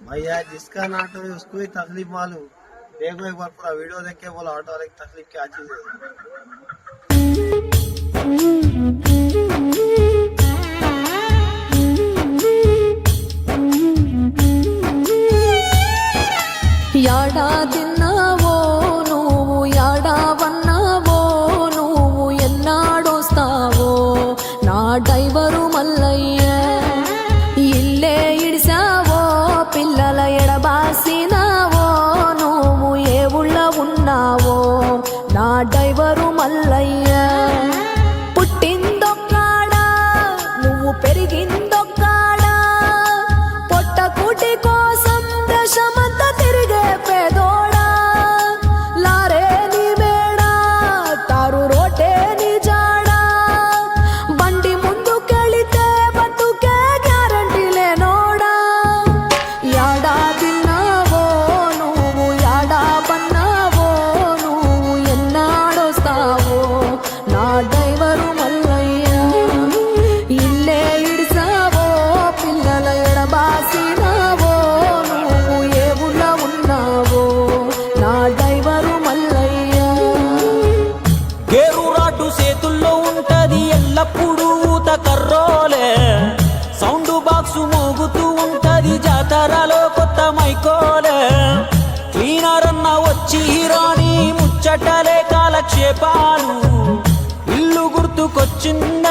भैया जिसका नाटो है उसको ही तकलीफ मालूम। देखो एक बार पूरा वीडियो देख के बोला ऑटो वाले की तकलीफ क्या चीज है। యాడా తిన్నావో నువ్వు యాడా వన్నావో నువ్వు ఎన్నాడొస్తావో నా డ్రైవరు మల్లయ్య ఇల్లే ఇడిసావో పిల్లల ఎడబాసినావో నువ్వు ఏ ఊళ్ళ ఉన్నావో నా డ్రైవరు మల్లయ్య పుట్టిందొక్కాడా నువ్వు పెరిగిందొక్కాడా పొట్ట కూటి కోసం దేశమంతా తిరిగే పేదోడా లారే నీ మేడా తారు రోటే నీ జాడా బండి ముందుకెళితే బతుకే గ్యారంటీ లేనోడా యాడా తిన్నావో నువ్వు యాడా పన్నావో నువ్వు ఎన్నాడొస్తావో నా డ్రైవరు మల్లయ్య ఇల్లే ఇడిసావో పిల్లల ఎడబాసినావో నువ్వు ఏ ఊళ్ళో ఉన్నావో నా డ్రైవరు మల్లయ్య గేరు రాటు చేతుల్లో ఉంటది ఎల్లప్పుడూ ఊత కర్రోలే సౌండ్ బాక్స్ మోగుతూ ఉంటది జాతరలో కొత్త మైకోలే క్లీనర్ అన్న వచ్చి రాణి ముచ్చటలే కాలక్షేపాలు ఇల్లు గుర్తుకొచ్చింది